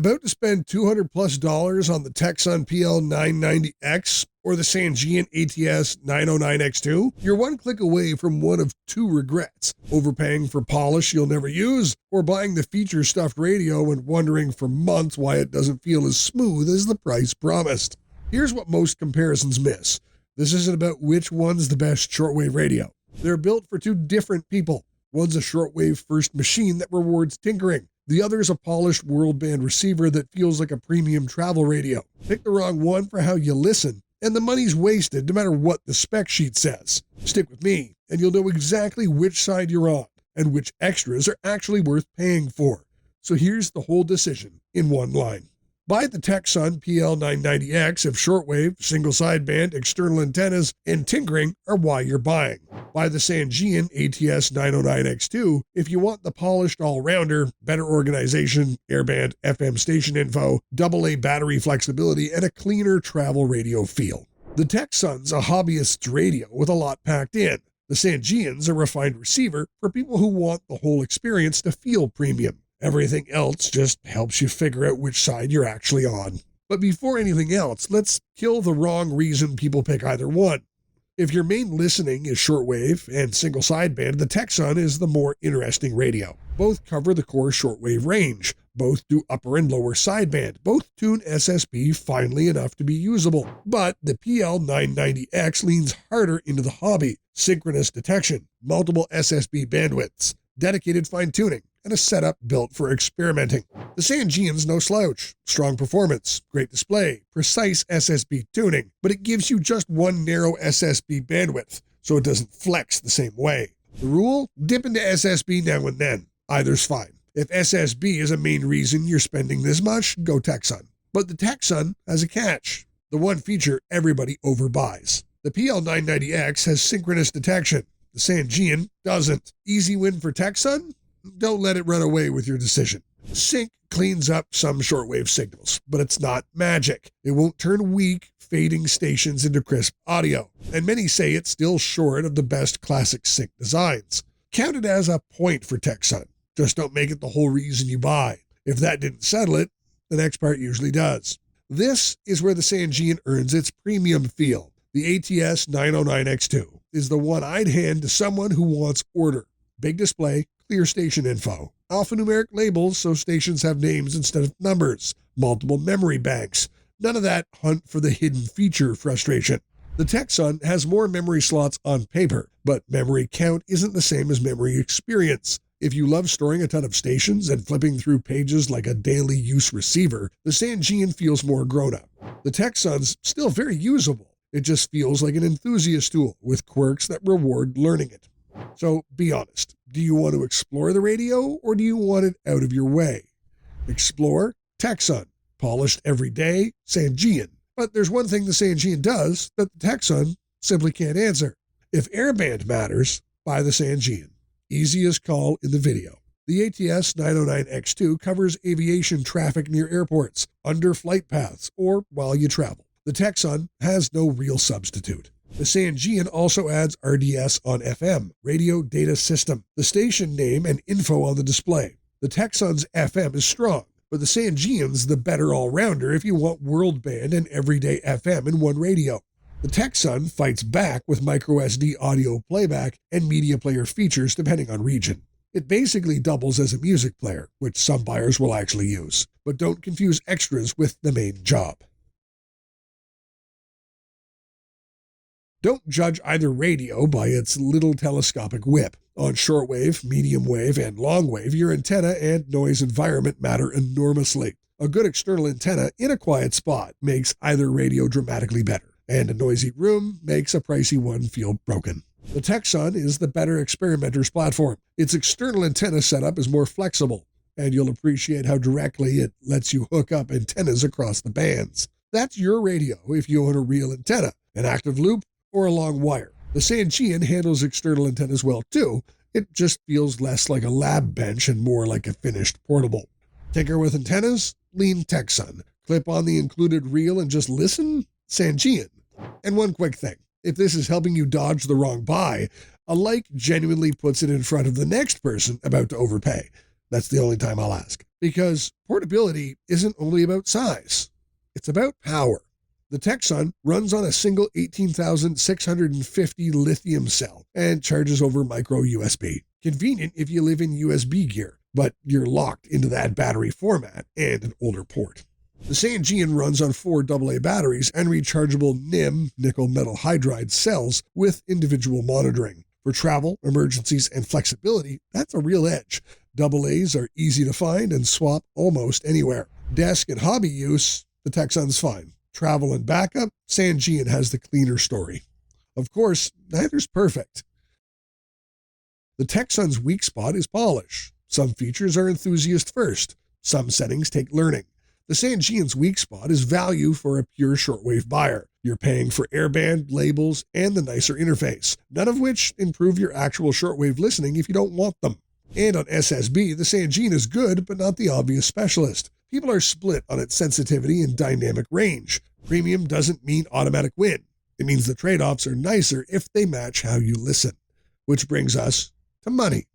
About to spend $200+ on the Tecsun PL-990X or the Sangean ATS-909X2? You're one click away from one of two regrets: overpaying for polish you'll never use, or buying the feature-stuffed radio and wondering for months why it doesn't feel as smooth as the price promised. Here's what most comparisons miss. This isn't about which one's the best shortwave radio. They're built for two different people. One's a shortwave first machine that rewards tinkering. The other is a polished world band receiver that feels like a premium travel radio. Pick the wrong one for how you listen, and the money's wasted no matter what the spec sheet says. Stick with me, and you'll know exactly which side you're on, and which extras are actually worth paying for. So here's the whole decision in one line. Buy the Tecsun PL-990X if shortwave, single sideband, external antennas, and tinkering are why you're buying. Buy the Sangean ATS-909X2 if you want the polished all-rounder, better organization, Airband, FM station info, AA battery flexibility, and a cleaner travel radio feel. The Tecsun's a hobbyist's radio with a lot packed in. The Sangean's a refined receiver for people who want the whole experience to feel premium. Everything else just helps you figure out which side you're actually on. But before anything else, let's kill the wrong reason people pick either one. If your main listening is shortwave and single sideband, the Tecsun is the more interesting radio. Both cover the core shortwave range. Both do upper and lower sideband. Both tune SSB finely enough to be usable. But the PL-990X leans harder into the hobby. Synchronous detection, multiple SSB bandwidths, dedicated fine-tuning, and a setup built for experimenting. The Sangean's no slouch. Strong performance, great display, precise SSB tuning, but it gives you just one narrow SSB bandwidth, so it doesn't flex the same way. The rule? Dip into SSB now and then. Either's fine. If SSB is a main reason you're spending this much, go Tecsun. But the Tecsun has a catch. The one feature everybody overbuys. The PL-990X has synchronous detection. The Sangean doesn't. Easy win for Tecsun? Don't let it run away with your decision. Sync cleans up some shortwave signals, but it's not magic. It won't turn weak, fading stations into crisp audio, and many say it's still short of the best classic sync designs. Count it as a point for Tecsun. Just don't make it the whole reason you buy. If that didn't settle it, the next part usually does. This is where the Sangean earns its premium feel. The ATS-909X2 is the one I'd hand to someone who wants order. Big display, clear station info, alphanumeric labels so stations have names instead of numbers, multiple memory banks, none of that hunt for the hidden feature frustration. The Tecsun has more memory slots on paper, but memory count isn't the same as memory experience. If you love storing a ton of stations and flipping through pages like a daily use receiver, the Sangean feels more grown up. The Tecsun's still very usable. It just feels like an enthusiast tool with quirks that reward learning it. So be honest, do you want to explore the radio or do you want it out of your way? Explore, Tecsun. Polished every day, Sangean. But there's one thing the Sangean does that the Tecsun simply can't answer. If Airband matters, buy the Sangean. Easiest call in the video. The ATS-909X2 covers aviation traffic near airports, under flight paths, or while you travel. The Tecsun has no real substitute. The Sangean also adds RDS on FM, Radio Data System, the station name and info on the display. The Tecsun's FM is strong, but the Sangean's the better all-rounder if you want world band and everyday FM in one radio. The Tecsun fights back with microSD audio playback and media player features depending on region. It basically doubles as a music player, which some buyers will actually use. But don't confuse extras with the main job. Don't judge either radio by its little telescopic whip. On shortwave, medium wave, and long wave, your antenna and noise environment matter enormously. A good external antenna in a quiet spot makes either radio dramatically better, and a noisy room makes a pricey one feel broken. The Tecsun is the better experimenter's platform. Its external antenna setup is more flexible, and you'll appreciate how directly it lets you hook up antennas across the bands. That's your radio if you own a real antenna, an active loop, or a long wire. The Sangean handles external antennas well too. It just feels less like a lab bench and more like a finished portable. Tinker with antennas? Lean Tecsun. Clip on the included reel and just listen? Sangean. And one quick thing. If this is helping you dodge the wrong buy, a like genuinely puts it in front of the next person about to overpay. That's the only time I'll ask. Because portability isn't only about size, it's about power. The Tecsun runs on a single 18,650 lithium cell and charges over micro USB. Convenient if you live in USB gear, but you're locked into that battery format and an older port. The Sangean runs on 4 AA batteries and rechargeable NIM nickel metal hydride cells with individual monitoring. For travel, emergencies, and flexibility, that's a real edge. AA's are easy to find and swap almost anywhere. Desk and hobby use, the Tecsun's fine. Travel and backup, Sangean has the cleaner story. Of course, neither's perfect. The Tecsun's weak spot is polish. Some features are enthusiast first. Some settings take learning. The Sangean's weak spot is value for a pure shortwave buyer. You're paying for Airband, labels, and the nicer interface, none of which improve your actual shortwave listening if you don't want them. And on SSB, the Sangean is good, but not the obvious specialist. People are split on its sensitivity and dynamic range. Premium doesn't mean automatic win. It means the trade-offs are nicer if they match how you listen. Which brings us to money.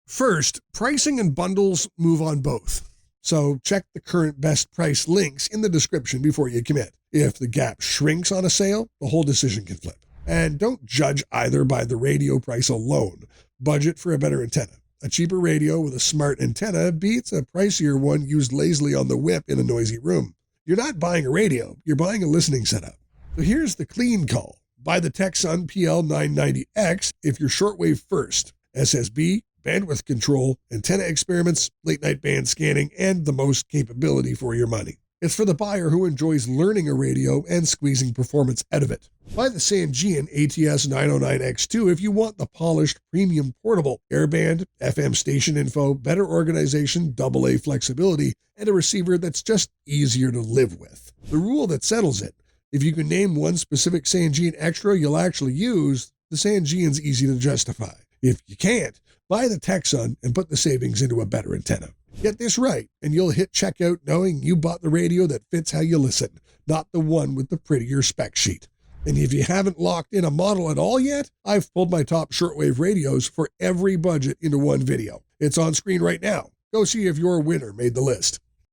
First, pricing and bundles move on both. So check the current best price links in the description before you commit. If the gap shrinks on a sale, the whole decision can flip. And don't judge either by the radio price alone. Budget for a better antenna. A cheaper radio with a smart antenna beats a pricier one used lazily on the whip in a noisy room. You're not buying a radio, you're buying a listening setup. So here's the clean call. Buy the Tecsun PL-990X if you're shortwave first. SSB, bandwidth control, antenna experiments, late-night band scanning, and the most capability for your money. It's for the buyer who enjoys learning a radio and squeezing performance out of it. Buy the Sangean ATS-909X2 if you want the polished premium portable, Airband, FM station info, better organization, AA flexibility, and a receiver that's just easier to live with. The rule that settles it: if you can name one specific Sangean extra you'll actually use, the Sangean's easy to justify. If you can't, buy the Tecsun and put the savings into a better antenna. Get this right, and you'll hit checkout knowing you bought the radio that fits how you listen, not the one with the prettier spec sheet. And if you haven't locked in a model at all yet, I've pulled my top shortwave radios for every budget into one video. It's on screen right now. Go see if your winner made the list.